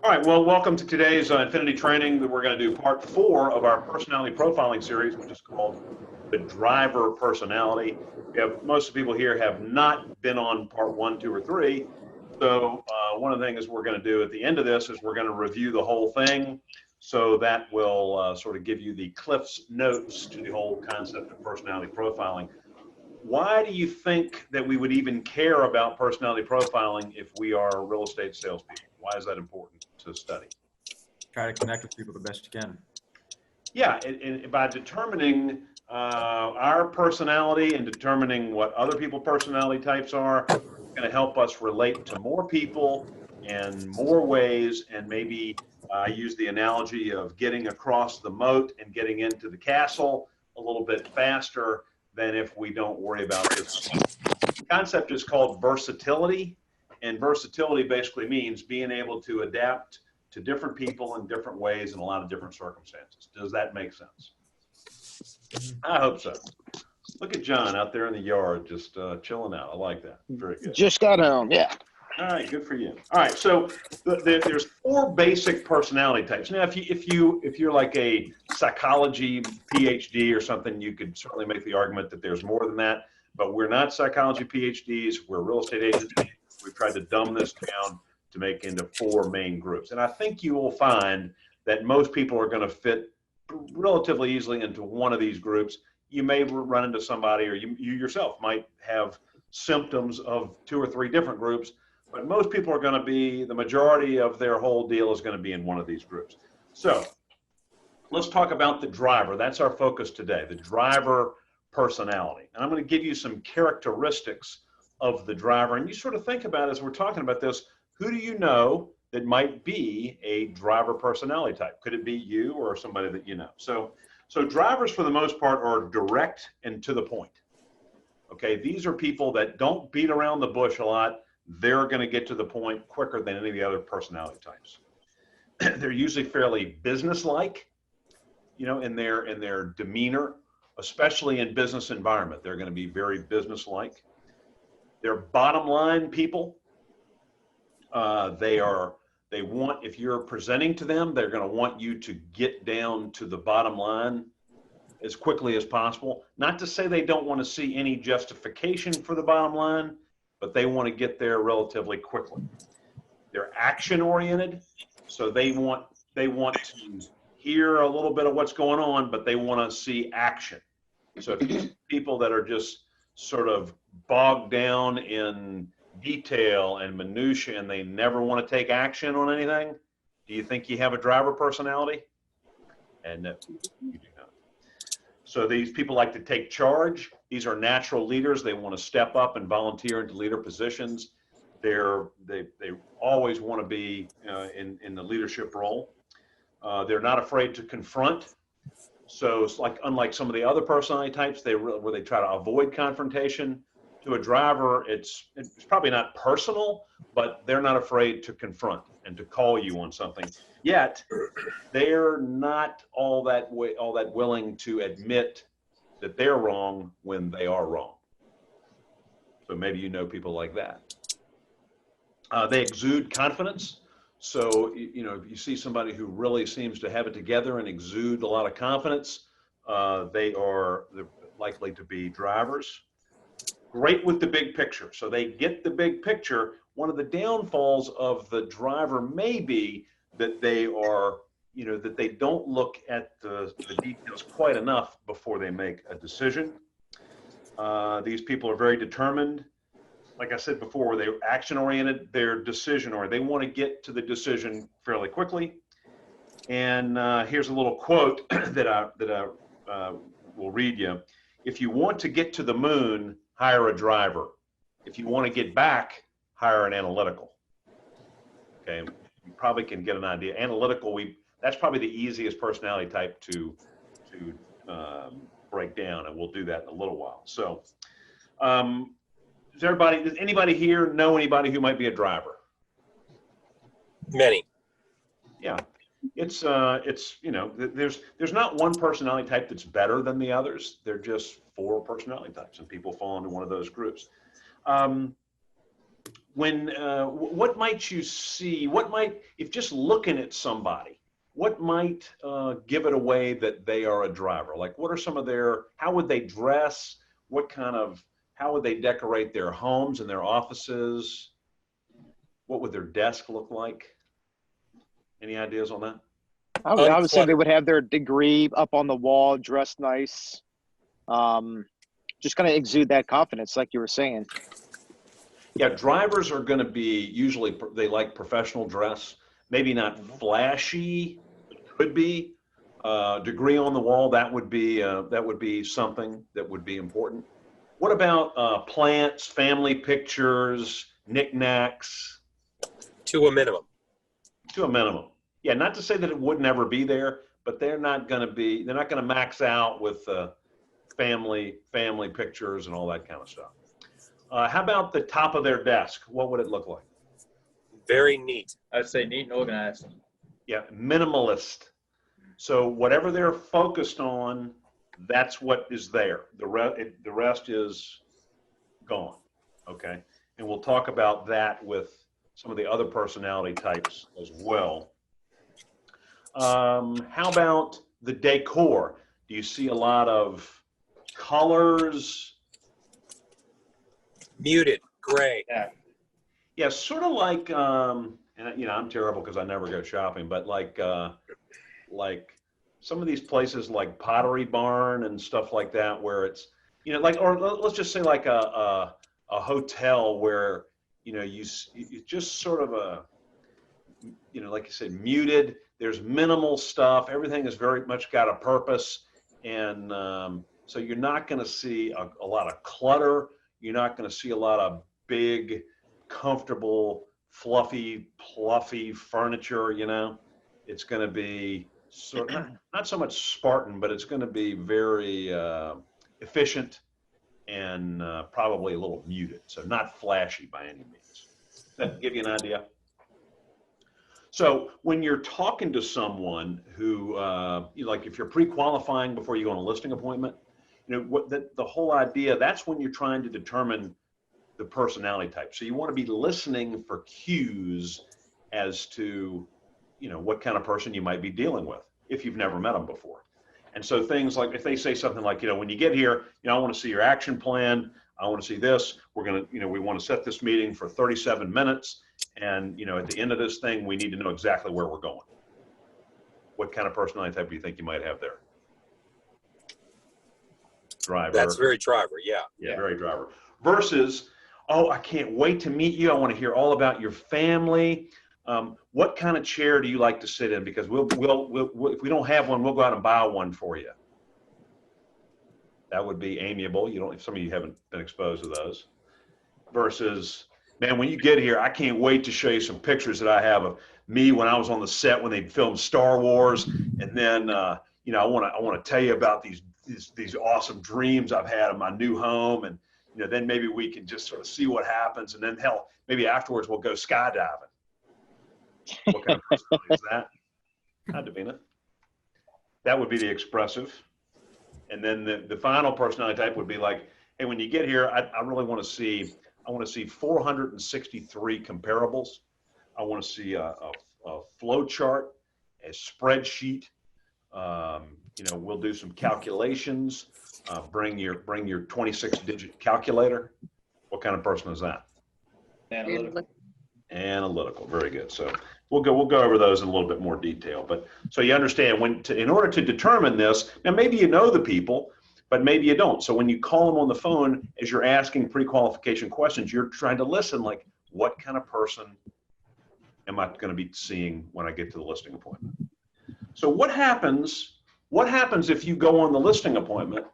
All right, well, welcome to today's Infinity training. We're going to do part 4 of our personality profiling series, which is called the driver personality. Most of the people here have not been on part 1, 2, or 3. So one of the things we're going to do at the end of this is we're going to review the whole thing. So that will sort of give you the Cliff's notes to the whole concept of personality profiling. Why do you think that we would even care about personality profiling if we are real estate salespeople? Why is that important to study? Try to connect with people the best you can. Yeah, and by determining our personality and determining what other people's personality types are, it's going to help us relate to more people in more ways, and maybe use the analogy of getting across the moat and getting into the castle a little bit faster than if we don't worry about this. The concept is called versatility, and versatility basically means being able to adapt to different people in different ways in a lot of different circumstances. Does that make sense? I hope so. Look at John out there in the yard just chilling out. I like that. Very good. Just got home, yeah. All right, good for you. All right, so there's 4 basic personality types. Now, if you're like a psychology PhD or something, you could certainly make the argument that there's more than that. But we're not psychology PhDs. We're real estate agents. We've tried to dumb this down to make into 4 main groups, and I think you will find that most people are going to fit relatively easily into one of these groups. You may run into somebody, or you yourself might have symptoms of 2 or 3 different groups. But most people are going to be, the majority of their whole deal is going to be in one of these groups. So let's talk about the driver. That's our focus today, the driver personality. And I'm going to give you some characteristics of the driver. And you sort of think about, as we're talking about this, who do you know that might be a driver personality type? Could it be you or somebody that you know? So drivers, for the most part, are direct and to the point. Okay, these are people that don't beat around the bush a lot. They're going to get to the point quicker than any of the other personality types. They're usually fairly businesslike, you know, in their demeanor, especially in business environment. They're going to be very businesslike. They're bottom line people. They want, if you're presenting to them, they're going to want you to get down to the bottom line as quickly as possible. Not to say they don't want to see any justification for the bottom line, but they want to get there relatively quickly. They're action oriented, so they want to hear a little bit of what's going on, but they want to see action. So if you people that are just sort of bogged down in detail and minutia and they never want to take action on anything, do you think you have a driver personality? And no, you do not. So these people like to take charge. These are natural leaders. They want to step up and volunteer into leader positions. They always want to be in the leadership role. They're not afraid to confront. So it's like, unlike some of the other personality types, where they try to avoid confrontation. To a driver, it's probably not personal, but they're not afraid to confront and to call you on something. Yet they're not all that willing to admit that they're wrong when they are wrong. So maybe you know people like that. They exude confidence. So, you know, if you see somebody who really seems to have it together and exude a lot of confidence, they're likely to be drivers. Great with the big picture. So they get the big picture. One of the downfalls of the driver may be that they are, you know, that they don't look at the details quite enough before they make a decision. These people are very determined. Like I said before, they're action oriented, they're decision oriented. They want to get to the decision fairly quickly. And here's a little quote that I will read you. If you want to get to the moon, hire a driver. If you want to get back, hire an analytical. Okay, you probably can get an idea. Analytical, that's probably the easiest personality type to break down, and we'll do that in a little while. So, does anybody here know anybody who might be a driver? Many. Yeah, it's you know, there's not one personality type that's better than the others. They're just 4 personality types, and people fall into one of those groups. what might you see? If just looking at somebody, what might give it away that they are a driver? Like, what are some of how would they dress? How would they decorate their homes and their offices? What would their desk look like? Any ideas on that? I would say they would have their degree up on the wall, dressed nice. Just kind of exude that confidence, like you were saying. Yeah, drivers are going to be usually, they like professional dress, maybe not flashy, could be. Degree on the wall, that would be something that would be important. What about plants, family pictures, knickknacks? To a minimum. To a minimum. Yeah, not to say that it would never be there, but they're not going to max out with family pictures and all that kind of stuff. How about the top of their desk? What would it look like? Very neat. I'd say neat and organized. Yeah, minimalist. So whatever they're focused on, that's what is there. The rest is gone. Okay, and we'll talk about that with some of the other personality types as well. How about the decor? Do you see a lot of colors? Muted, gray. Yeah, sort of like, and I'm terrible because I never go shopping, but like some of these places like Pottery Barn and stuff like that, where it's, or let's just say like a hotel where, you just sort of like you said, muted. There's minimal stuff. Everything has very much got a purpose. And so you're not going to see a lot of clutter. You're not going to see a lot of big, comfortable, fluffy furniture, It's going to be not so much Spartan, but it's going to be very efficient and probably a little muted. So not flashy by any means. Does that give you an idea? So when you're talking to someone who, like if you're pre-qualifying before you go on a listing appointment, the whole idea, that's when you're trying to determine the personality type. So you want to be listening for cues as to, what kind of person you might be dealing with if you've never met them before. And so things like, if they say something like, when you get here, I want to see your action plan. I want to see this. We're going to, we want to set this meeting for 37 minutes. And, at the end of this thing, we need to know exactly where we're going. What kind of personality type do you think you might have there? Driver. That's very driver, yeah. Yeah, very driver. Versus, I can't wait to meet you. I want to hear all about your family. What kind of chair do you like to sit in? Because we'll if we don't have one, we'll go out and buy one for you. That would be amiable. If some of you haven't been exposed to those. Versus, man, when you get here, I can't wait to show you some pictures that I have of me when I was on the set when they filmed Star Wars, and then I want to tell you about these awesome dreams I've had of my new home, and then maybe we can just sort of see what happens, and then hell, maybe afterwards we'll go skydiving. What kind of personality is that? Hi, Deane. That would be the expressive, and then the final personality type would be like, hey, when you get here, I really want to see. I want to see 463 comparables. I want to see a flow chart, a spreadsheet. We'll do some calculations. Bring your 26-digit calculator. What kind of person is that? Analytical. Very good. So we'll go over those in a little bit more detail. But so you understand in order to determine this, now maybe you know the people, but maybe you don't. So when you call them on the phone, as you're asking pre-qualification questions, you're trying to listen, like, what kind of person am I going to be seeing when I get to the listing appointment? So what happens if you go on the listing appointment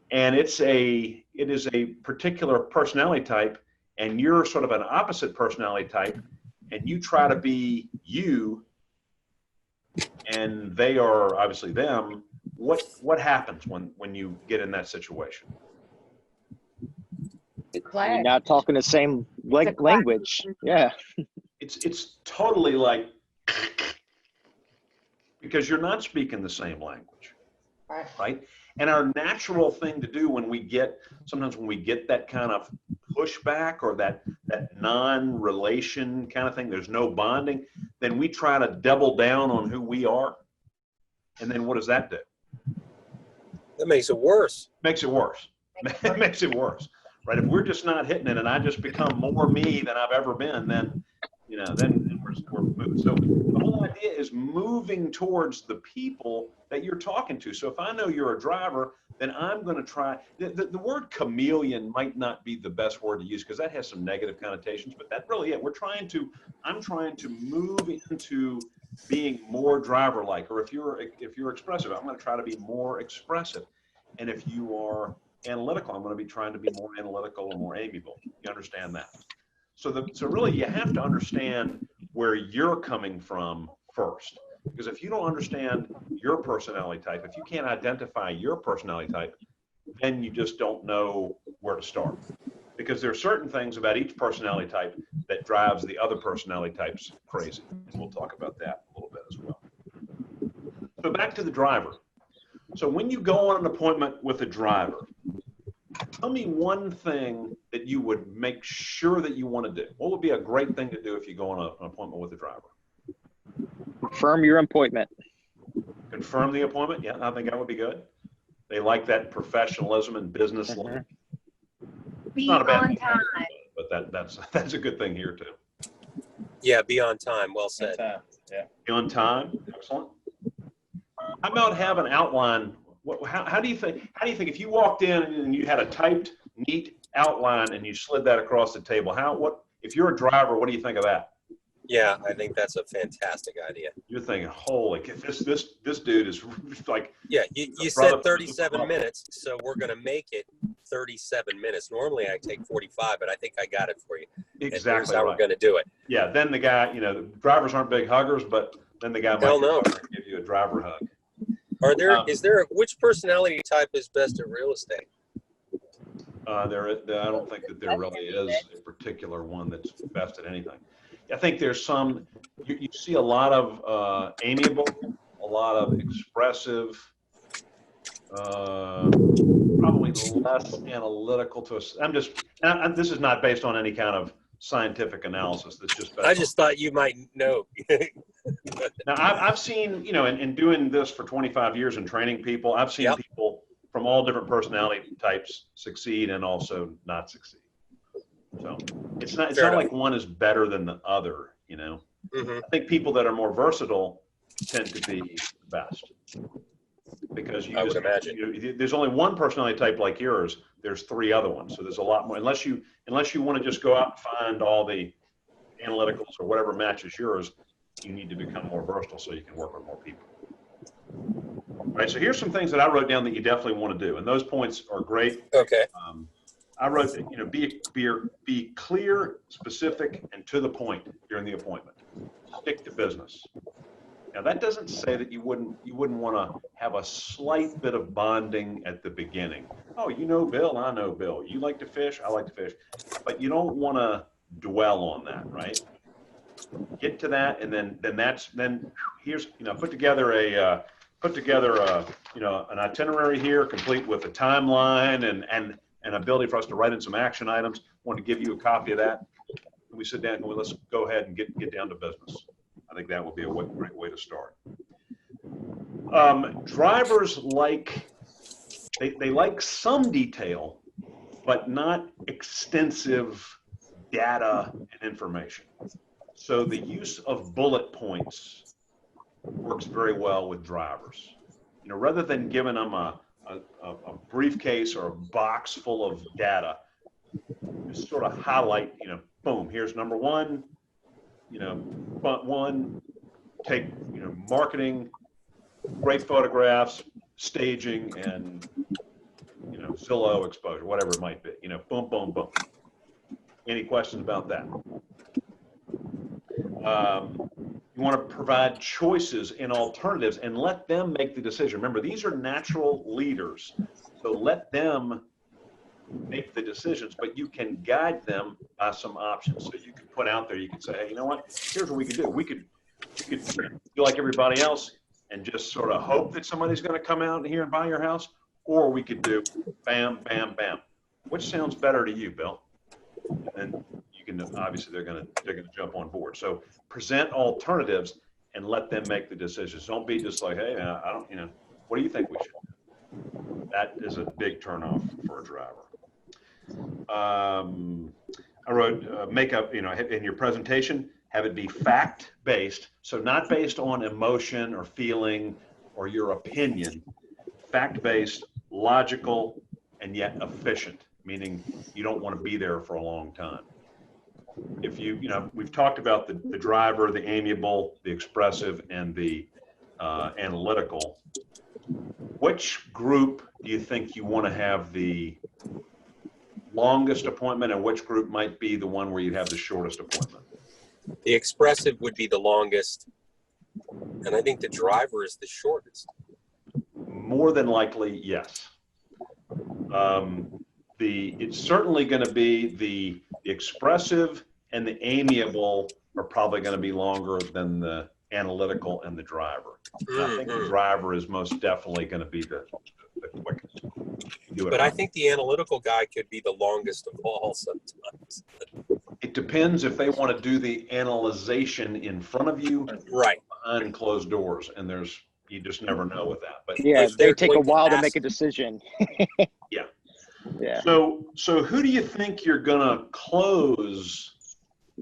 and it is a particular personality type, and you're sort of an opposite personality type, and you try to be you, and they are obviously them? What happens when you get in that situation? You're not talking the same language. Yeah. It's totally like, because you're not speaking the same language, right? And our natural thing to do sometimes when we get that kind of pushback or that non-relation kind of thing, there's no bonding, then we try to double down on who we are. And then what does that do? That makes it worse. Makes it worse. It makes it worse, right? If we're just not hitting it and I just become more me than I've ever been, then we're moving. So the whole idea is moving towards the people that you're talking to. So if I know you're a driver, then I'm going to try. The word chameleon might not be the best word to use because that has some negative connotations, but that's really it. I'm trying to move into being more driver-like, or if you're expressive, I'm going to try to be more expressive. And if you are analytical, I'm going to be trying to be more analytical and more amiable. You understand that? So really you have to understand where you're coming from first. Because if you don't understand your personality type, if you can't identify your personality type, then you just don't know where to start. Because there are certain things about each personality type that drives the other personality types crazy. And we'll talk about that a little bit as well. So back to the driver. So when you go on an appointment with a driver, tell me one thing that you would make sure that you want to do. What would be a great thing to do if you go on an appointment with a driver? Confirm your appointment. Confirm the appointment? Yeah, I think that would be good. They like that professionalism and business life. Be Not a bad on thing, time. but that's a good thing here too. Yeah, be on time. Well said. Be on time. Excellent. How about have an outline? How do you think if you walked in and you had a typed, neat outline and you slid that across the table? If you're a driver, what do you think of that? Yeah, I think that's a fantastic idea. You're thinking, holy, this dude is like. Yeah, you said 37 minutes, so we're going to make it 37 minutes. Normally I take 45, but I think I got it for you. Exactly. And here's how we're going to do it. Yeah, then the guy, the drivers aren't big huggers, but then the guy might give you a driver hug. Which personality type is best at real estate? I don't think that there really is a particular one that's best at anything. I think there's some, you see a lot of amiable, a lot of expressive, probably less analytical to us. This is not based on any kind of scientific analysis. That's just based I just thought you might know. Now, I've seen, in doing this for 25 years and training people, I've seen people from all different personality types succeed and also not succeed. So it's not like one is better than the other, Mm-hmm. I think people that are more versatile tend to be the best. Because I would imagine. There's only one personality type like yours. There's three other ones. So there's a lot more. Unless you want to just go out and find all the analyticals or whatever matches yours, you need to become more versatile so you can work with more people. All right, so here's some things that I wrote down that you definitely want to do, and those points are great. Okay. I wrote that, be clear, specific, and to the point during the appointment. Stick to business. Now that doesn't say that you wouldn't want to have a slight bit of bonding at the beginning. Oh, you know Bill, I know Bill. You like to fish, I like to fish, but you don't want to dwell on that, right? Get to that, and then here's put together an itinerary here, complete with a timeline and ability for us to write in some action items. I want to give you a copy of that. We sit down and let's go ahead and get down to business. I think that would be a great way to start. Drivers they like some detail, but not extensive data and information. So the use of bullet points works very well with drivers. Rather than giving them a briefcase or a box full of data, just sort of highlight, boom, here's number one, take, marketing, great photographs, staging, and, Zillow exposure, whatever it might be, boom, boom, boom. Any questions about that? You want to provide choices and alternatives and let them make the decision. Remember, these are natural leaders, so let them make the decisions, but you can guide them by some options. So you can put out there, you can say, hey, you know what, here's what we could do. We could do like everybody else and just sort of hope that somebody's going to come out here and buy your house, or we could do bam, bam, bam. Which sounds better to you, Bill? And you can, obviously they're gonna jump on board. So present alternatives and let them make the decisions. Don't be just like, hey, I don't, what do you think we should do? That is a big turnoff for a driver. I wrote, make up, in your presentation, have it be fact-based. So not based on emotion or feeling or your opinion, fact-based, logical, and yet efficient, meaning you don't want to be there for a long time. If we've talked about the driver, the amiable, the expressive, and the analytical. Which group do you think you want to have the longest appointment, and which group might be the one where you have the shortest appointment? The expressive would be the longest, and I think the driver is the shortest. More than likely, yes. It's certainly going to be the expressive and the amiable are probably going to be longer than the analytical and the driver. And I think the driver is most definitely going to be the quickest. But I think the analytical guy could be the longest of all sometimes. It depends if they want to do the analyzation in front of you, right, behind closed doors, and you just never know with that. But yeah, they take a while to make a decision. Yeah. Yeah. So who do you think you're gonna close?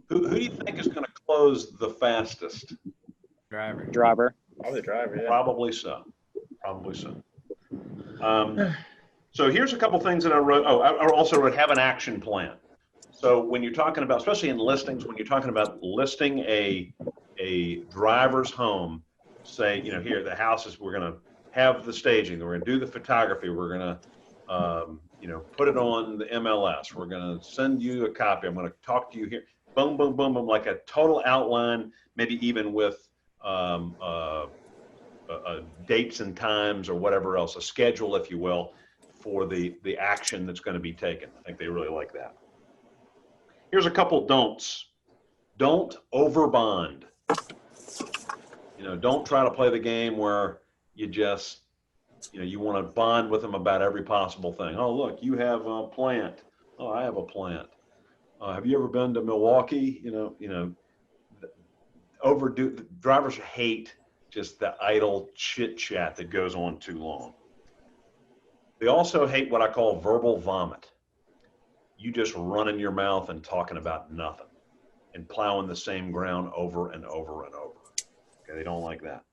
Who do you think is gonna close the fastest? Driver. Probably the driver, yeah. Probably so. So here's a couple things that I wrote. Oh, I also wrote have an action plan. So when you're talking about, especially in listings, when you're talking about listing a driver's home, say, here the house is, we're gonna have the staging, we're gonna do the photography, we're gonna put it on the MLS, we're gonna send you a copy, I'm gonna talk to you here, boom, boom, boom, boom, like a total outline, maybe even with dates and times or whatever else, a schedule, if you will, for the action that's going to be taken. I think they really like that. Here's a couple don'ts. Don't overbond. Don't try to play the game where you just, you want to bond with them about every possible thing. Oh, look, you have a plant. Oh, I have a plant. Have you ever been to Milwaukee? Overdo. Drivers hate just the idle chit chat that goes on too long. They also hate what I call verbal vomit. You just running your mouth and talking about nothing and plowing the same ground over and over and over. Okay, they don't like that.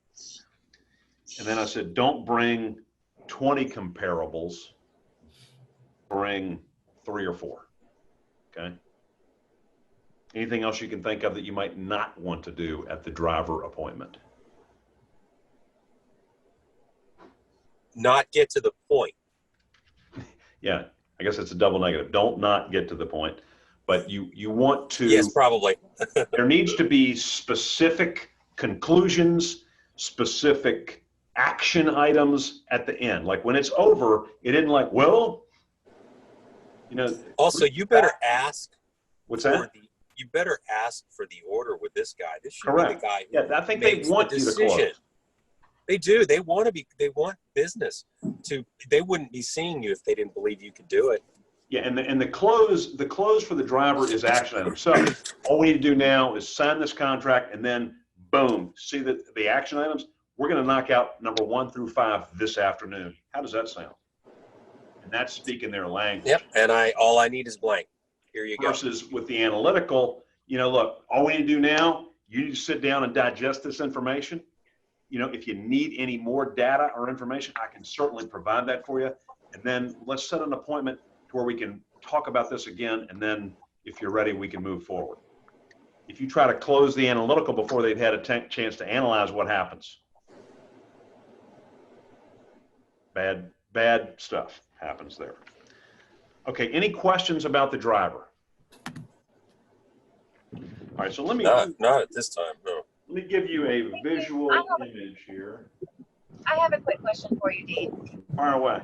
And then I said, don't bring 20 comparables, bring 3 or 4. Okay. Anything else you can think of that you might not want to do at the driver appointment? Not get to the point. Yeah, I guess it's a double negative. Don't not get to the point, but you want to. Yes, probably. There needs to be specific conclusions, specific action items at the end. Like when it's over, it isn't like, well, Also, you better ask. What's that? You better ask for the order with this guy. This should Correct. be the guy. Yeah, I think they want you to close. They do. They want business to. They wouldn't be seeing you if they didn't believe you could do it. Yeah, and the close for the driver is action item. So all we need to do now is sign this contract, and then boom, see the action items. We're going to knock out number 1 through 5 this afternoon. How does that sound? And that's speaking their language. Yep. And all I need is blank. Here you go. Versus with the analytical, look, all we need to do now, you need to sit down and digest this information. If you need any more data or information, I can certainly provide that for you. And then let's set an appointment to where we can talk about this again. And then if you're ready, we can move forward. If you try to close the analytical before they've had a chance to analyze, what happens? Bad stuff happens there. Okay, any questions about the driver? All right, so let me... Not at this time, no. Let me give you a visual image here. I have a quick question for you, Deane. Fire away.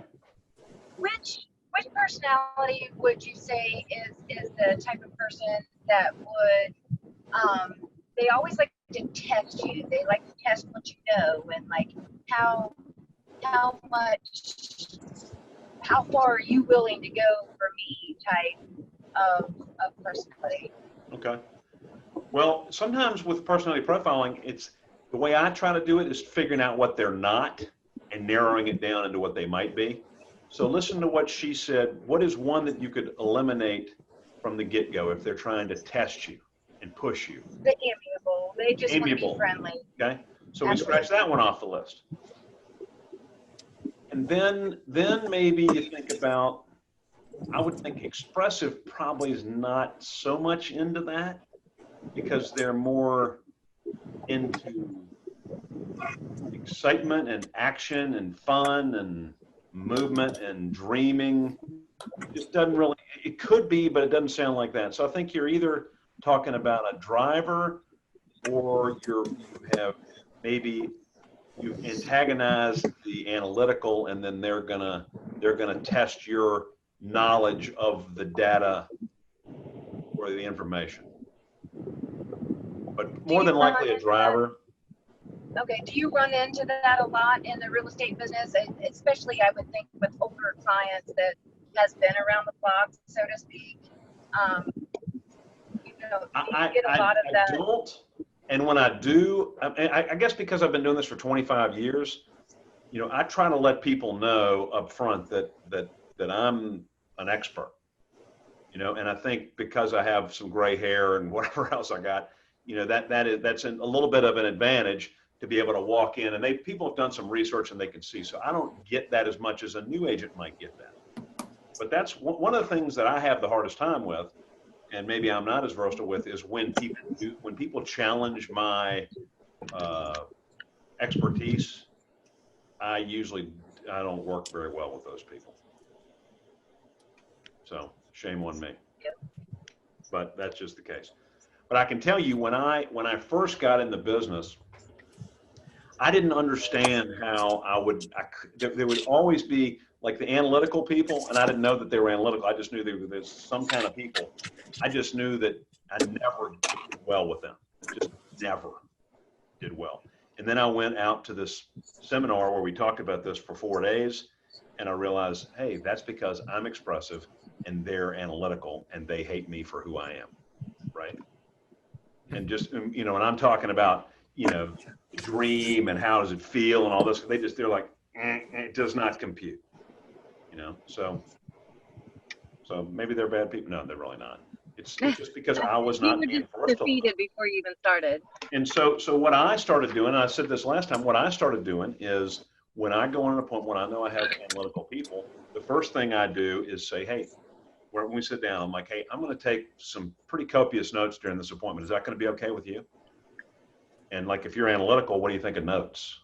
Which personality would you say is the type of person that would they always like to test you. They like to test what you know and like how much how far are you willing to go for me type of personality. Okay. Well, sometimes with personality profiling, it's the way I try to do it is figuring out what they're not and narrowing it down into what they might be. So listen to what she said. What is one that you could eliminate from the get-go if they're trying to test you and push you? The amiable. They just want to Amiable. be friendly. Okay. So we scratch that one off the list. And then maybe you think about, I would think expressive probably is not so much into that because they're more into excitement and action and fun and movement and dreaming. It doesn't really, it could be, but it doesn't sound like that. So I think you're either talking about a driver or you have maybe you antagonize the analytical and then they're gonna test your knowledge of the data or the information. But more than likely a driver. Okay, do you run into that a lot in the real estate business, especially I would think with older clients that has been around the block, so to speak? You get a lot of that. I don't, and when I do, I guess because I've been doing this for 25 years, I try to let people know up front that I'm an expert, and I think because I have some gray hair and whatever else I got, that's a little bit of an advantage to be able to walk in, and people have done some research and they can see. So I don't get that as much as a new agent might get that. But that's one of the things that I have the hardest time with, and maybe I'm not as versatile with, is when people challenge my expertise. I don't work very well with those people. So shame on me. But that's just the case. But I can tell you when I first got in the business, I didn't understand how there would always be like the analytical people, and I didn't know that they were analytical. I just knew there's some kind of people. I just knew that I never did well with them. Just never did well. And then I went out to this seminar where we talked about this for 4 days, and I realized, hey, that's because I'm expressive and they're analytical and they hate me for who I am, right? And just, and I'm talking about, dream and how does it feel and all this. They're like, it does not compute, so maybe they're bad people. No, they're really not. It's just because I was not being versatile. Defeated before you even started. And so what I started doing, and I said this last time, what I started doing is when I go on an appointment, when I know I have analytical people, the first thing I do is say, hey, when we sit down, I'm like, hey, I'm going to take some pretty copious notes during this appointment. Is that going to be okay with you? And like, if you're analytical, what do you think of notes?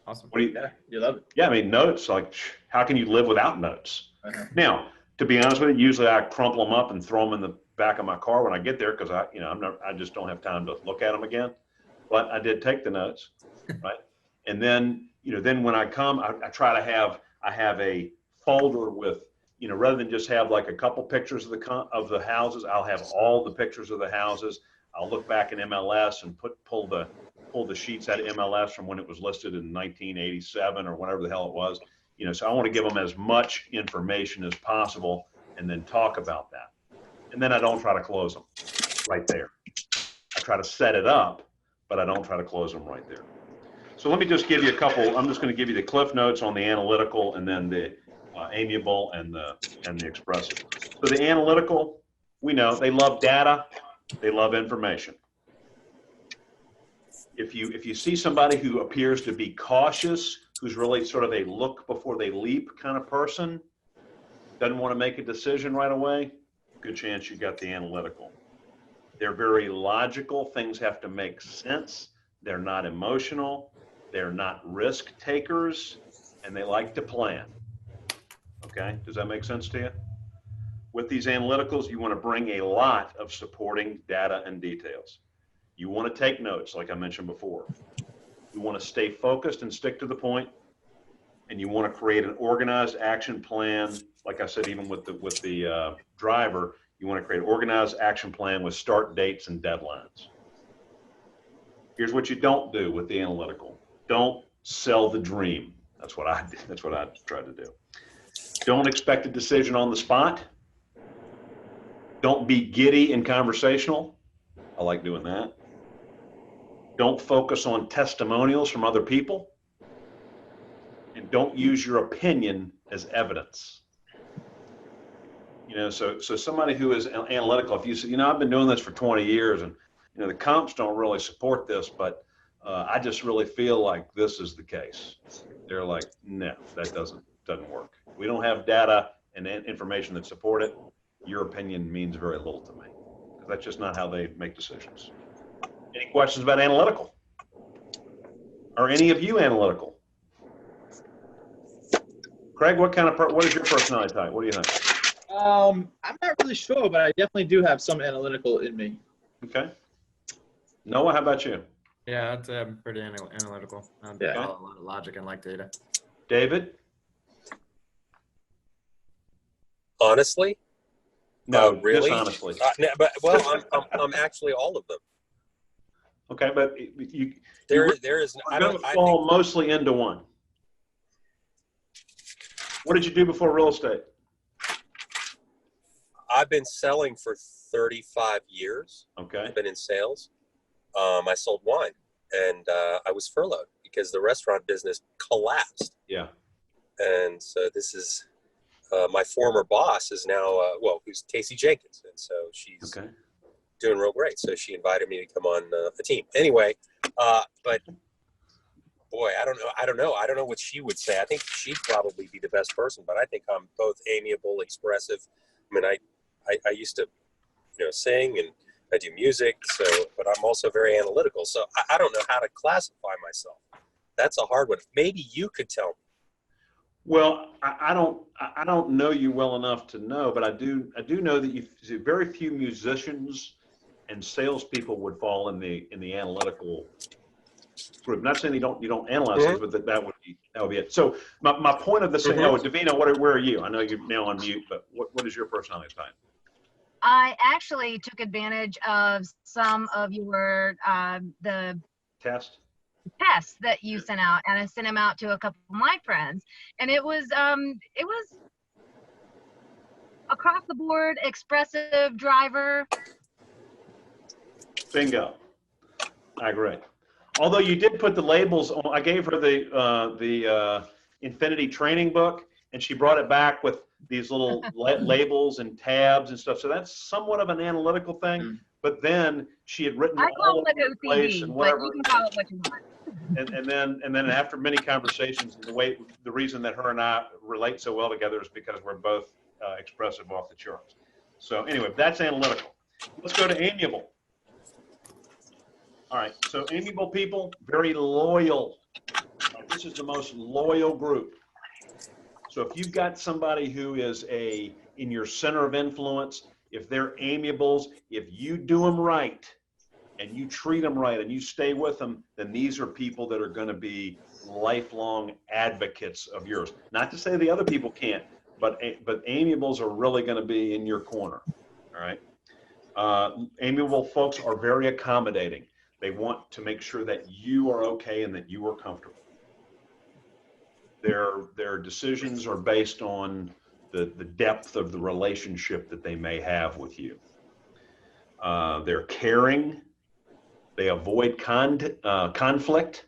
Awesome. What do you? Yeah, you love it. Yeah, I mean, notes. Like, how can you live without notes? Uh-huh. Now, to be honest with you, usually I crumple them up and throw them in the back of my car when I get there because I just don't have time to look at them again. But I did take the notes, right? And then, then when I come, I try to have a folder with, rather than just have like a couple pictures of the houses, I'll have all the pictures of the houses. I'll look back in MLS and pull the sheets out of MLS from when it was listed in 1987 or whatever the hell it was. So I want to give them as much information as possible and then talk about that. And then I don't try to close them right there. I try to set it up, but I don't try to close them right there. So let me just give you a couple. I'm just going to give you the cliff notes on the analytical and then the amiable and the expressive. So the analytical, we know they love data. They love information. If you see somebody who appears to be cautious, who's really sort of a look before they leap kind of person, doesn't want to make a decision right away, good chance you got the analytical. They're very logical. Things have to make sense. They're not emotional. They're not risk takers, and they like to plan. Okay, does that make sense to you? With these analyticals, you want to bring a lot of supporting data and details. You want to take notes, like I mentioned before. You want to stay focused and stick to the point, and you want to create an organized action plan. Like I said, even with the driver, you want to create an organized action plan with start dates and deadlines. Here's what you don't do with the analytical. Don't sell the dream. That's what I did. That's what I tried to do. Don't expect a decision on the spot. Don't be giddy and conversational. I like doing that. Don't focus on testimonials from other people. And don't use your opinion as evidence. You know, so somebody who is analytical, if you say, you know, I've been doing this for 20 years and, you know, the comps don't really support this, but I just really feel like this is the case. They're like, no, that doesn't work. We don't have data and information that support it. Your opinion means very little to me. That's just not how they make decisions. Any questions about analytical? Are any of you analytical? Craig, what is your personality type? What do you think? I'm not really sure, but I definitely do have some analytical in me. Okay. Noah, how about you? Yeah, that's pretty analytical. Yeah. A lot of logic and like data. David? Honestly? No, really? dishonestly. I'm actually all of them. Okay, but There is. I don't fall mostly into one. What did you do before real estate? I've been selling for 35 years. Okay. I've been in sales. I sold wine, and I was furloughed because the restaurant business collapsed. Yeah. And so this is my former boss is now who's Casey Jenkins, and so she's doing real great. So she invited me to come on the team. Anyway, but boy, I don't know what she would say. I think she'd probably be the best person, but I think I'm both amiable, expressive. I mean, I used to, sing and I do music. So, but I'm also very analytical. So I don't know how to classify myself. That's a hard one. Maybe you could tell me. Well, I don't know you well enough to know, but I do know that very few musicians and salespeople would fall in the analytical group. I'm not saying you don't analyze things, but that would be it. So my point of this, Davina, where are you? I know you're now on mute, but what is your personality type? I actually took advantage of some of your the tests that you sent out, and I sent them out to a couple of my friends, and it was across the board, expressive, driver. Bingo. I agree. Although you did put the labels on, I gave her the Infinity training book, and she brought it back with these little labels and tabs and stuff. So that's somewhat of an analytical thing. But then she had written all over the place and whatever. But you can call it what you want. And then after many conversations, the reason that her and I relate so well together is because we're both expressive off the charts. So anyway, that's analytical. Let's go to amiable. All right, so amiable people, very loyal. This is the most loyal group. So if you've got somebody who is in your center of influence, if they're amiables, if you do them right and you treat them right and you stay with them, then these are people that are going to be lifelong advocates of yours. Not to say the other people can't, but amiables are really going to be in your corner. All right. Amiable folks are very accommodating. They want to make sure that you are okay and that you are comfortable. Their decisions are based on the depth of the relationship that they may have with you. They're caring. They avoid conflict,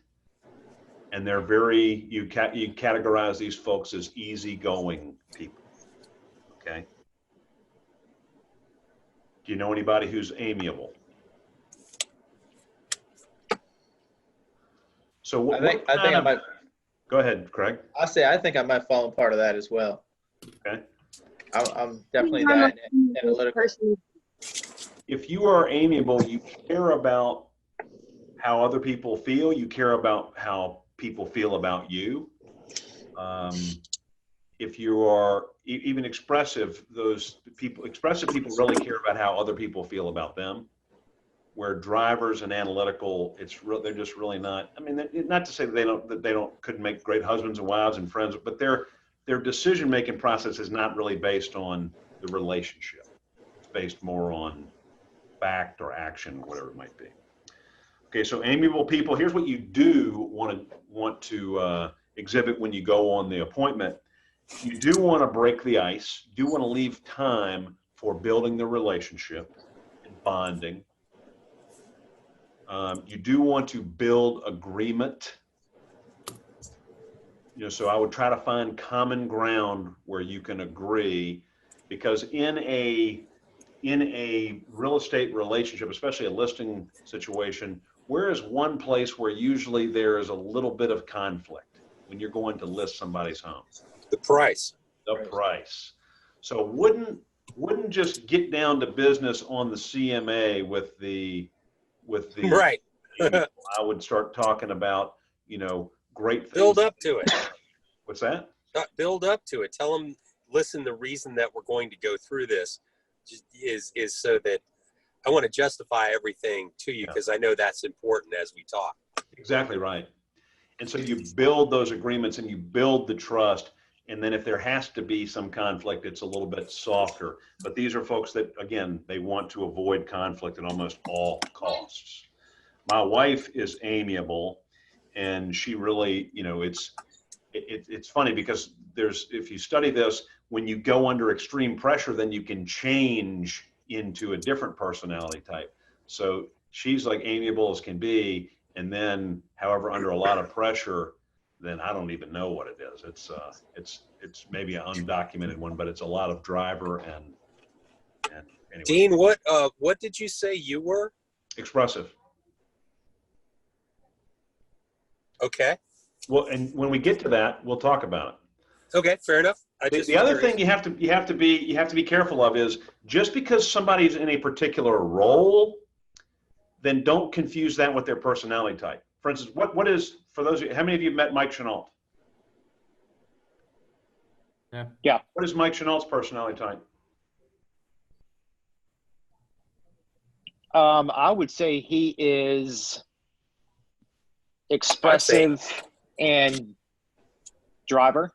and they're very. You categorize these folks as easygoing people. Okay. Do you know anybody who's amiable? So I think I might. Go ahead, Craig. I think I might fall in part of that as well. Okay. I'm definitely that analytical. If you are amiable, you care about how other people feel. You care about how people feel about you. If you are even expressive, expressive people really care about how other people feel about them. Where drivers and analytical, they're just really not. I mean, not to say that they couldn't make great husbands and wives and friends, but their decision-making process is not really based on the relationship. It's based more on fact or action, whatever it might be. Okay, so amiable people. Here's what you do want to exhibit when you go on the appointment. You do want to break the ice, do want to leave time for building the relationship and bonding. You do want to build agreement. So I would try to find common ground where you can agree, because in a real estate relationship, especially a listing situation, where is one place where usually there is a little bit of conflict when you're going to list somebody's home? The price. The price. So wouldn't just get down to business on the CMA with the Right. I would start talking about, great things. Build up to it. What's that? Build up to it. Tell them, listen, the reason that we're going to go through this is so that I want to justify everything to you, because I know that's important as we talk. Exactly right. And so you build those agreements and you build the trust. And then if there has to be some conflict, it's a little bit softer. But these are folks that, again, they want to avoid conflict at almost all costs. My wife is amiable, and she really, it's funny because if you study this, when you go under extreme pressure, then you can change into a different personality type. So she's like amiable as can be. And then, however, under a lot of pressure, then I don't even know what it is. It's maybe an undocumented one, but it's a lot of driver and anyway. Deane, what did you say you were? Expressive. Okay. Well, and when we get to that, we'll talk about it. Okay, fair enough. The other thing you have to be careful of is, just because somebody's in a particular role, then don't confuse that with their personality type. For instance, what is, for those of you, how many of you have met Mike Chenault? Yeah. What is Mike Chenault's personality type? I would say he is expressive and driver.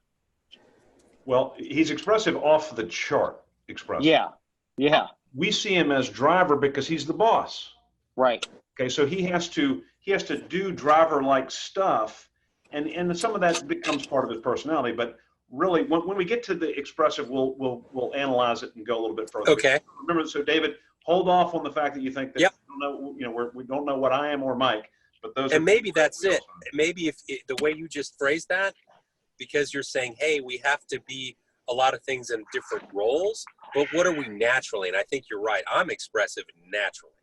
Well, he's expressive off the chart. Expressive. Yeah. We see him as driver because he's the boss. Right. Okay, so he has to do driver-like stuff, and some of that becomes part of his personality. But really, when we get to the expressive, we'll analyze it and go a little bit further. Okay. Remember, so David, hold off on the fact that you think that Yep. we don't know what I am or Mike, but those. And maybe that's it. Maybe if the way you just phrased that, because you're saying, hey, we have to be a lot of things in different roles, but what are we naturally? And I think you're right. I'm expressive naturally.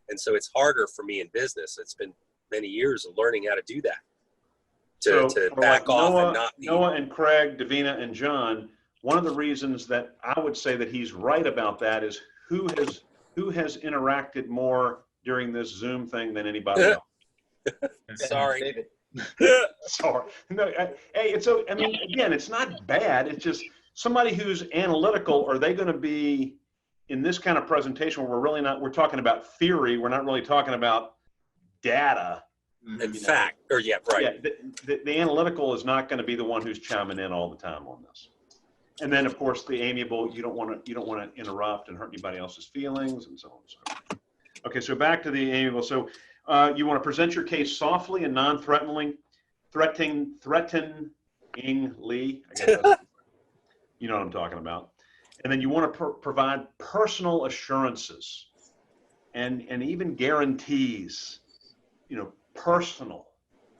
And so it's harder for me in business. It's been many years of learning how to do that. To back off and not be. Noah and Craig, Davina and John, one of the reasons that I would say that he's right about that is who has interacted more during this Zoom thing than anybody else. Sorry. David. Sorry. No, again, it's not bad. It's just somebody who's analytical. Are they going to be in this kind of presentation where we're talking about theory. We're not really talking about data. In fact, or yeah, right. Yeah, the analytical is not going to be the one who's chiming in all the time on this. And then, of course, the amiable, you don't want to interrupt and hurt anybody else's feelings and so on and so forth. Okay, so back to the amiable. So you want to present your case softly and non-threateningly, threateningly. I guess you know what I'm talking about. And then you want to provide personal assurances and even guarantees, personal.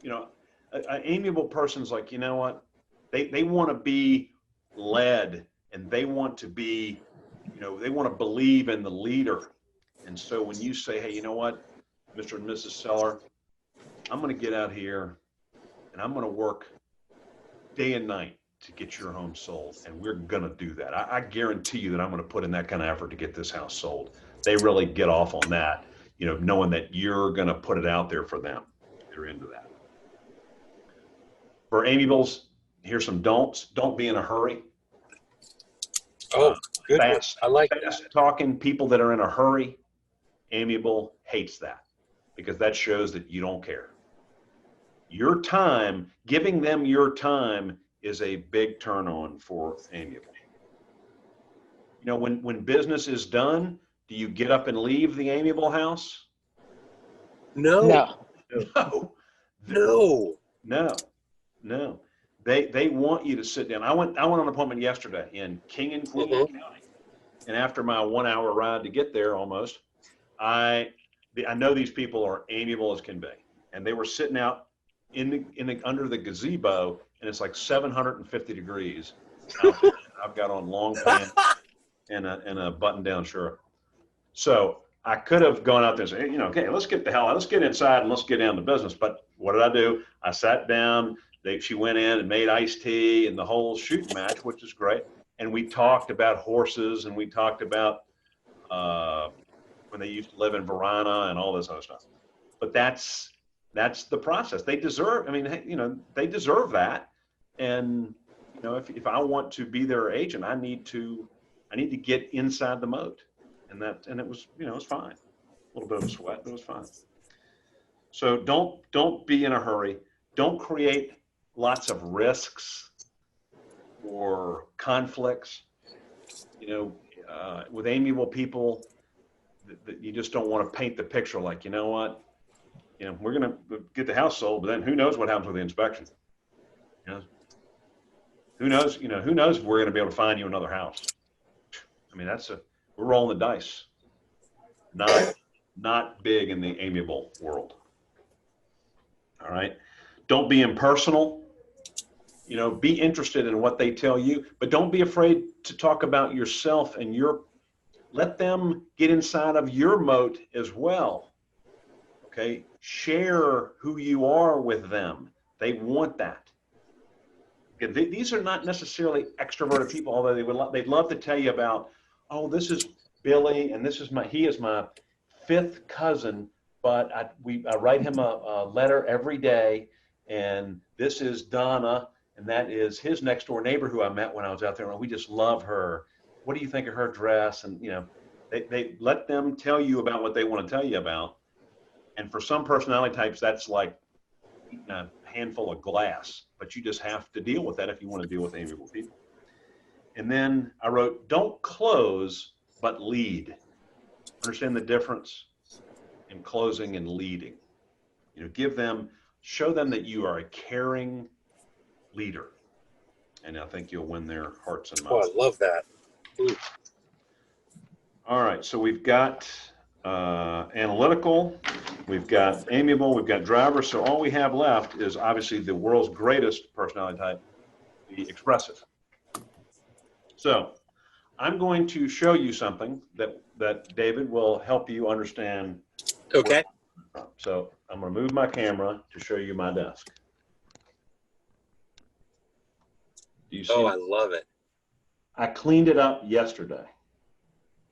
An amiable person's like, you know what? They want to be led, and they want to be, they want to believe in the leader. And so when you say, hey, you know what, Mr. and Mrs. Seller, I'm going to get out here and I'm going to work day and night to get your home sold. And we're going to do that. I guarantee you that I'm going to put in that kind of effort to get this house sold. They really get off on that, knowing that you're going to put it out there for them. They're into that. For amiables, here's some don'ts. Don't be in a hurry. Oh, good. Fast, I like fast that. talking people that are in a hurry. Amiable hates that because that shows that you don't care. Your time, giving them your time is a big turn on for amiable. When business is done, do you get up and leave the amiable house? No. They want you to sit down. I went on an appointment yesterday in King and Queen County, and after my 1 hour ride to get there, almost, I know these people are amiable as can be, and they were sitting out under the gazebo, and it's like 750 degrees out there. I've got on long pants and a button-down shirt. So I could have gone out there and said, hey, okay, let's get the hell out. Let's get inside and let's get down to business. But what did I do? I sat down. She went in and made iced tea and the whole shooting match, which is great. And we talked about horses, and we talked about when they used to live in Verona and all this other stuff. But that's the process. They deserve. I mean, they deserve that. And if I want to be their agent, I need to get inside the moat. And it was, it was fine. A little bit of a sweat, but it was fine. So don't be in a hurry. Don't create lots of risks or conflicts. With amiable people, that you just don't want to paint the picture like, we're going to get the house sold, but then who knows what happens with the inspection? Who knows? Who knows if we're going to be able to find you another house? I mean, we're rolling the dice. Not big in the amiable world. All right. Don't be impersonal. Be interested in what they tell you, but don't be afraid to talk about yourself and let them get inside of your moat as well. Okay. Share who you are with them. They want that. These are not necessarily extroverted people, although they'd love to tell you about, oh, this is Billy, and he is my fifth cousin, but I write him a letter every day, and this is Donna, and that is his next door neighbor who I met when I was out there, and we just love her. What do you think of her dress? And they let them tell you about what they want to tell you about. And for some personality types, that's like eating a handful of glass, but you just have to deal with that if you want to deal with amiable people. And then I wrote, don't close, but lead. Understand the difference in closing and leading. Show them that you are a caring leader. And I think you'll win their hearts and minds. Oh, I love that. Ooh. All right, so we've got analytical, we've got amiable, we've got driver. So all we have left is obviously the world's greatest personality type, the expressive. So I'm going to show you something that David will help you understand. Okay. So I'm going to move my camera to show you my desk. Do you see Oh, it? I love it. I cleaned it up yesterday.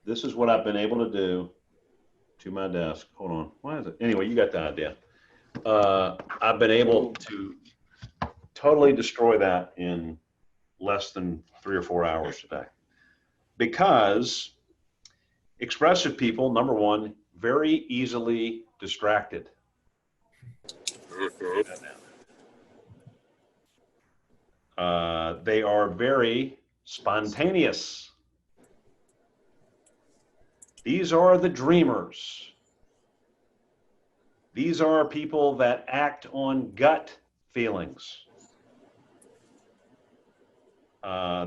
This is what I've been able to do to my desk. Hold on. Why is it? Anyway, you got the idea. I've been able to totally destroy that in less than 3 or 4 hours today. Because expressive people, number one, very easily distracted. They are very spontaneous. These are the dreamers. These are people that act on gut feelings.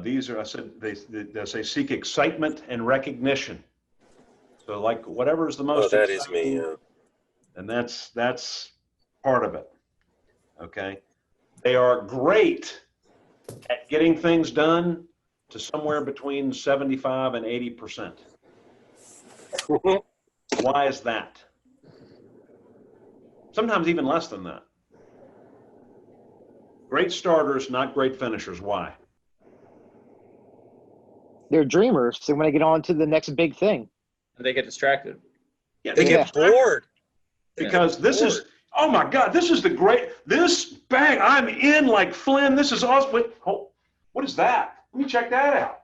These are, I said, they say seek excitement and recognition. So like whatever is the most that is me. Yeah. And that's part of it. Okay. They are great at getting things done to somewhere between 75 and 80%. Why is that? Sometimes even less than that. Great starters, not great finishers. Why? They're dreamers. They want to get on to the next big thing. They get distracted. Yeah, They get bored. because this is, oh my God, this is this bang, I'm in like Flynn. This is awesome. Wait, oh, what is that? Let me check that out.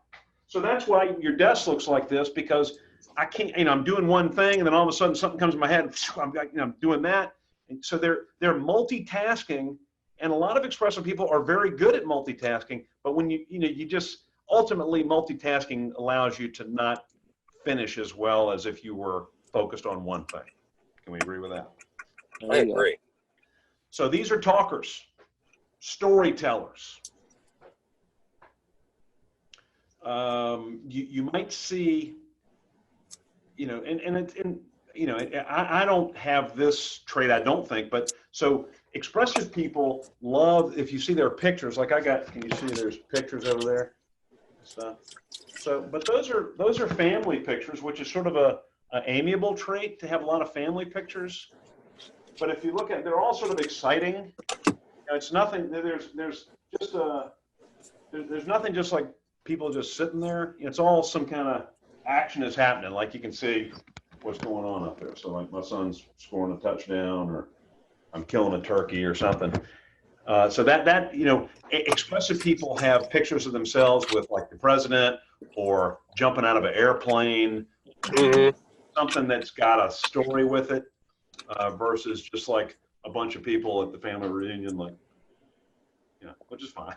So that's why your desk looks like this, because I can't, I'm doing one thing and then all of a sudden something comes in my head. I'm doing that. And so they're multitasking, and a lot of expressive people are very good at multitasking, but when you just ultimately multitasking allows you to not finish as well as if you were focused on one thing. Can we agree with that? I agree. So these are talkers. storytellers. You might see, you know, I don't have this trait, I don't think, but so expressive people love, if you see their pictures, like can you see there's pictures over there? Stuff. So, but those are family pictures, which is sort of a amiable trait to have a lot of family pictures. But if you look at, they're all sort of exciting. You know, it's nothing. There's nothing just like people just sitting there. It's all some kind of action is happening. Like you can see what's going on up there. So like my son's scoring a touchdown, or I'm killing a turkey or something. So that you know, expressive people have pictures of themselves with like the president or jumping out of an airplane, something that's got a story with it, versus just like a bunch of people at the family reunion, like, yeah, which is fine.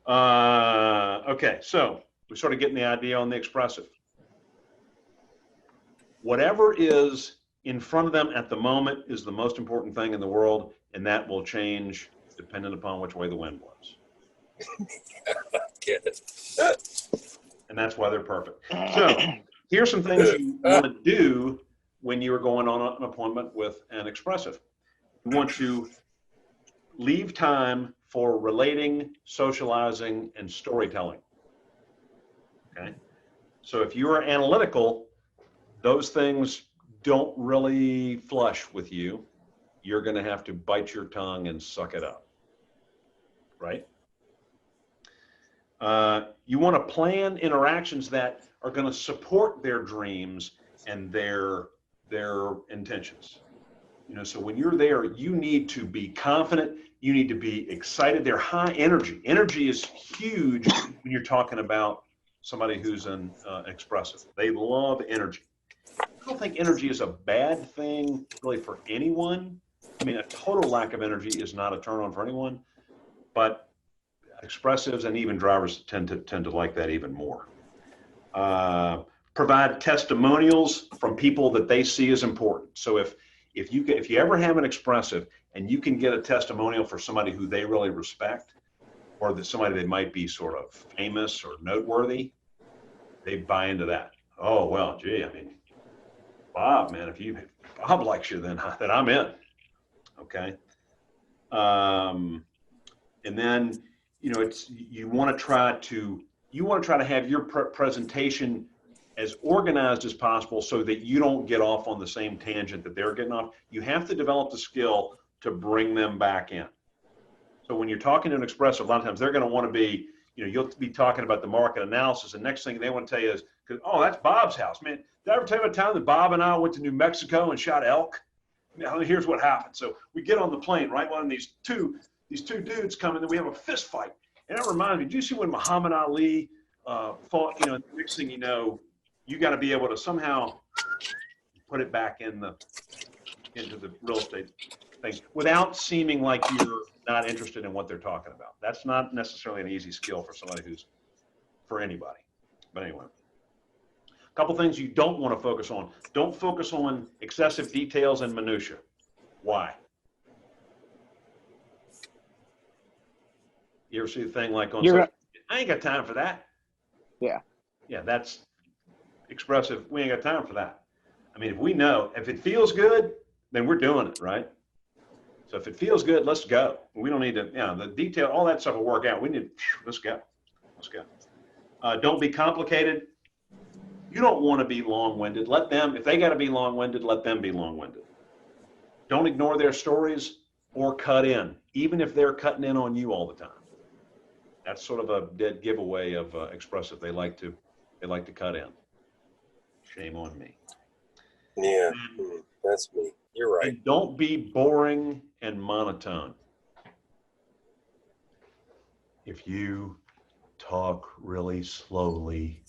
Okay, so we're sort of getting the idea on the expressive. Whatever is in front of them at the moment is the most important thing in the world, and that will change depending upon which way the wind blows. Get it. And that's why they're perfect. So here's some things you want to do when you are going on an appointment with an expressive. You want to leave time for relating, socializing, and storytelling. Okay? So if you are analytical, those things don't really flush with you. You're going to have to bite your tongue and suck it up. Right? You want to plan interactions that are going to support their dreams and their intentions. You know, so when you're there, you need to be confident. You need to be excited. They're high energy. Energy is huge when you're talking about somebody who's an expressive. They love energy. I don't think energy is a bad thing really for anyone. I mean, a total lack of energy is not a turn on for anyone, but expressives and even drivers tend to like that even more. Provide testimonials from people that they see as important. So if you ever have an expressive and you can get a testimonial for somebody who they really respect, or that somebody that might be sort of famous or noteworthy, they buy into that. Oh, well, gee, I mean, Bob, man, if Bob likes you, then I'm in. Okay. And then, you know, you want to try to have your presentation as organized as possible so that you don't get off on the same tangent that they're getting off. You have to develop the skill to bring them back in. So when you're talking to an expressive, a lot of times they're going to want to be, you know, you'll be talking about the market analysis, and next thing they want to tell you is, oh, that's Bob's house, man. Did I ever tell you about the time that Bob and I went to New Mexico and shot elk? Now here's what happened. So we get on the plane, right? One of these two dudes come in, and we have a fist fight. And that reminds me, did you see when Muhammad Ali fought? You know, next thing you know, you got to be able to somehow put it back into the real estate thing without seeming like you're not interested in what they're talking about. That's not necessarily an easy skill for somebody for anybody. But anyway, a couple things you don't want to focus on. Don't focus on excessive details and minutia. Why? You ever see the thing like on I ain't got time for that. Yeah. Yeah, that's expressive. We ain't got time for that. I mean, if it feels good, then we're doing it, right? So if it feels good, let's go. We don't need to, you know, the detail, all that stuff will work out. Let's go. Don't be complicated. You don't want to be long-winded. Let them, if they got to be long-winded, let them be long-winded. Don't ignore their stories or cut in, even if they're cutting in on you all the time. That's sort of a dead giveaway of expressive. They like to cut in. Shame on me. Yeah, that's me. You're right. And don't be boring and monotone. If you talk really slowly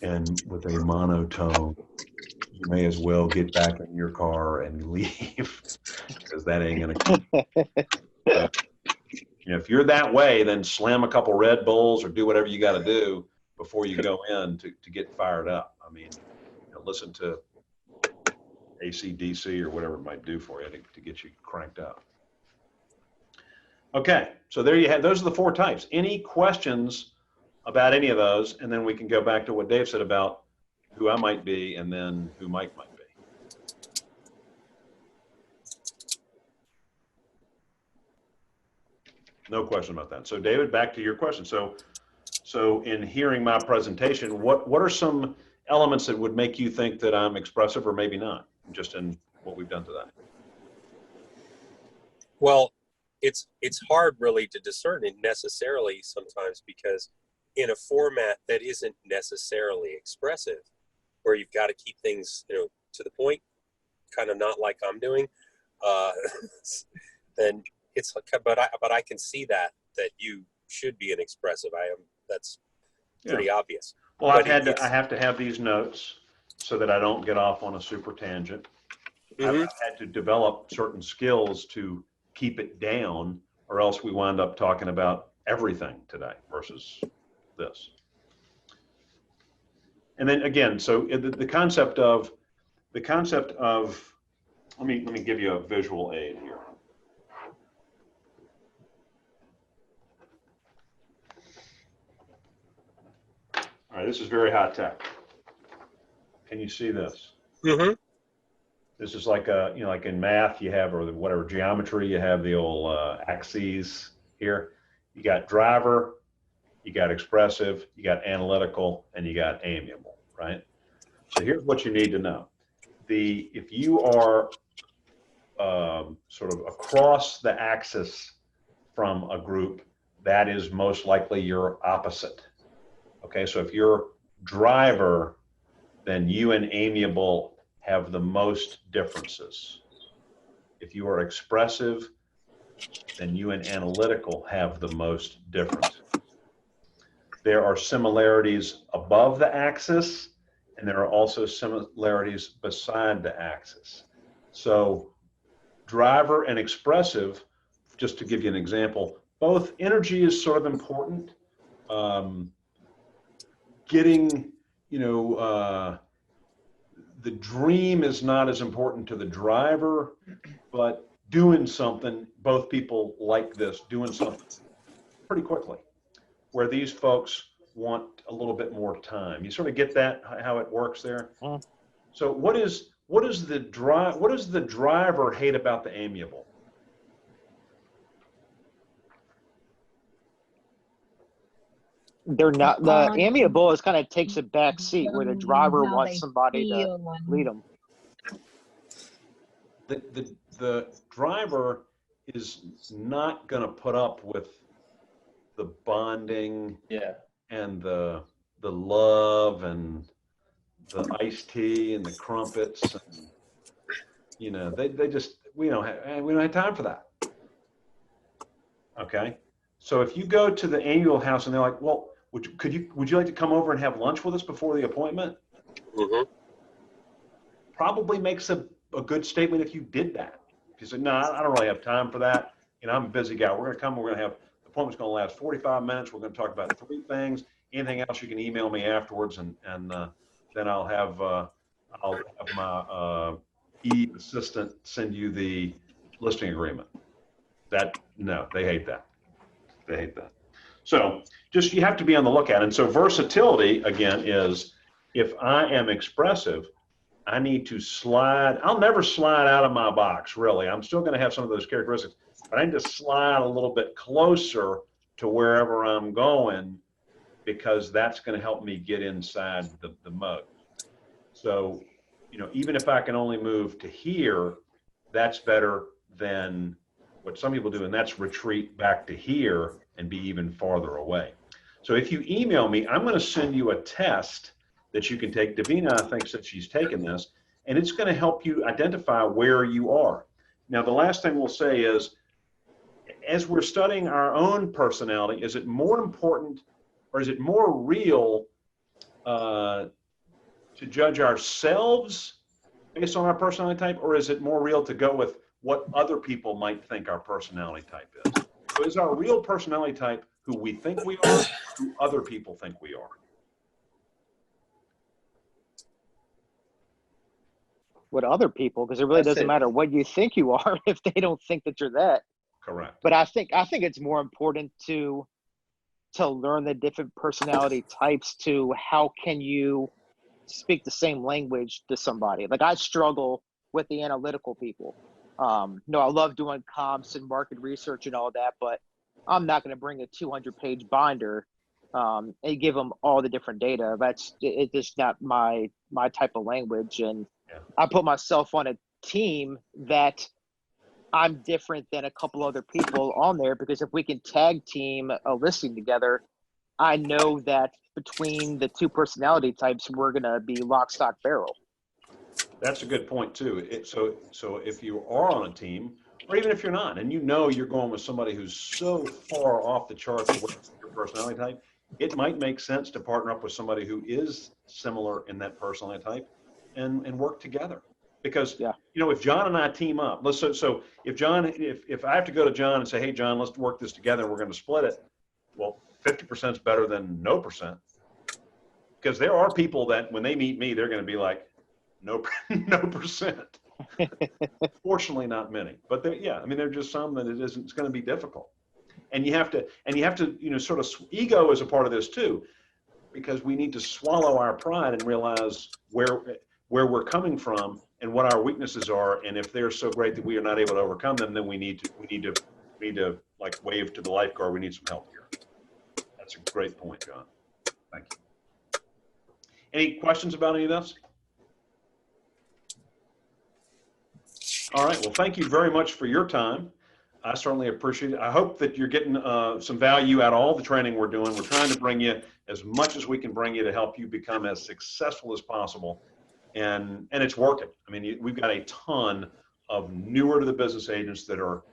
and with a monotone, you may as well get back in your car and leave, because that ain't gonna. You know, if you're that way, then slam a couple Red Bulls or do whatever you got to do before you go in to get fired up. I mean, you know, listen to AC/DC or whatever it might do for you to get you cranked up. Okay, so there you have, those are the 4 types. Any questions about any of those? And then we can go back to what Dave said about who I might be and then who Mike might be. No question about that. So David, back to your question. So in hearing my presentation, what are some elements that would make you think that I'm expressive or maybe not, just in what we've done today? Well, it's hard really to discern it necessarily sometimes, because in a format that isn't necessarily expressive, where you've got to keep things, to the point, kind of not like I'm doing, then it's like, but I can see that you should be an expressive. That's pretty obvious. Well, I have to have these notes so that I don't get off on a super tangent. Mm-hmm. I've had to develop certain skills to keep it down, or else we wind up talking about everything today versus this. And then again, so the concept of let me give you a visual aid here. All right, this is very high tech. Can you see this? Mm-hmm. This is like like in math you have, or whatever geometry, you have the old axes here. You got driver, you got expressive, you got analytical, and you got amiable, right? So here's what you need to know. If you are sort of across the axis from a group, that is most likely your opposite. Okay, so if you're driver, then you and amiable have the most differences. If you are expressive, then you and analytical have the most differences. There are similarities above the axis, and there are also similarities beside the axis. So driver and expressive, just to give you an example, both energy is sort of important. Getting, the dream is not as important to the driver, but doing something, both people like this, doing something pretty quickly, where these folks want a little bit more time. You sort of get that, how it works there? So what does the driver hate about the amiable? They're not, the amiable is kind of takes a back seat, where the driver wants somebody to lead them. The driver is not going to put up with the bonding and the love and the iced tea and the crumpets, and they just, we don't have time for that. Okay, so if you go to the annual house and they're like, well, would you like to come over and have lunch with us before the appointment? Mm-hmm. Probably makes a good statement if you did that. If you said, no, I don't really have time for that. I'm a busy guy. We're going to come. We're going to have, the appointment's going to last 45 minutes. We're going to talk about 3 things. Anything else, you can email me afterwards, and then I'll have my e-assistant send you the listing agreement. No, they hate that. They hate that. So just, you have to be on the lookout. And so versatility, again, is if I am expressive, I need to slide. I'll never slide out of my box, really. I'm still going to have some of those characteristics, but I need to slide a little bit closer to wherever I'm going, because that's going to help me get inside the mode. So, even if I can only move to here, that's better than what some people do, and that's retreat back to here and be even farther away. So if you email me, I'm going to send you a test that you can take. Davina thinks that she's taken this, and it's going to help you identify where you are. Now, the last thing we'll say is, as we're studying our own personality, is it more important, or is it more real to judge ourselves based on our personality type, or is it more real to go with what other people might think our personality type is? So is our real personality type who we think we are, who other people think we are? What other people, because it really doesn't matter what you think you are if they don't think that you're that. Correct. But I think it's more important to learn the different personality types to how can you speak the same language to somebody. Like I struggle with the analytical people. I love doing comps and market research and all that, but I'm not going to bring a 200-page binder and give them all the different data. It's just not my type of language. And I put myself on a team that I'm different than a couple other people on there, because if we can tag team a listing together, I know that between the two personality types, we're going to be lock, stock, barrel. That's a good point too. So if you are on a team, or even if you're not, and you're going with somebody who's so far off the charts with your personality type, it might make sense to partner up with somebody who is similar in that personality type and work together. Because if John and I team up, so if I have to go to John and say, hey John, let's work this together, we're going to split it. Well, 50% is better than no percent. Because there are people that when they meet me, they're going to be like, no percent. Fortunately, not many, but there are just some that it's going to be difficult. And you have to, sort of ego is a part of this too, because we need to swallow our pride and realize where we're coming from and what our weaknesses are. And if they're so great that we are not able to overcome them, then we need to like wave to the lifeguard. We need some help here. That's a great point, John. Thank you. Any questions about any of this? All right. Well, thank you very much for your time. I certainly appreciate it. I hope that you're getting some value out of all the training we're doing. We're trying to bring you as much as we can bring you to help you become as successful as possible. And it's working. I mean, we've got a ton of newer to the business agents that are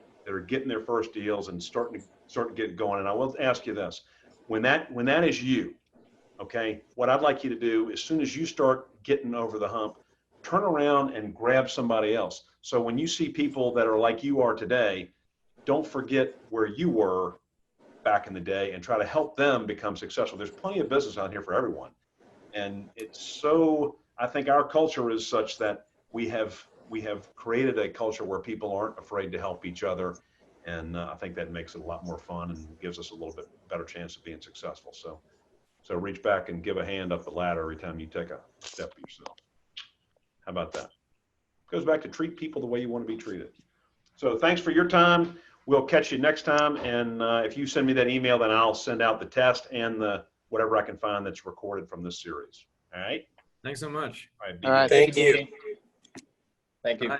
getting their first deals and starting to get going. And I will ask you this, when that is you, okay, what I'd like you to do, as soon as you start getting over the hump, turn around and grab somebody else. So when you see people that are like you are today, don't forget where you were back in the day and try to help them become successful. There's plenty of business out here for everyone. And I think our culture is such that we have created a culture where people aren't afraid to help each other. And I think that makes it a lot more fun and gives us a little bit better chance of being successful. So reach back and give a hand up the ladder every time you take a step yourself. How about that? Goes back to treat people the way you want to be treated. So thanks for your time. We'll catch you next time. And if you send me that email, then I'll send out the test and whatever I can find that's recorded from this series. All right. Thanks so much. All right. Thank you. Thank you. Bye.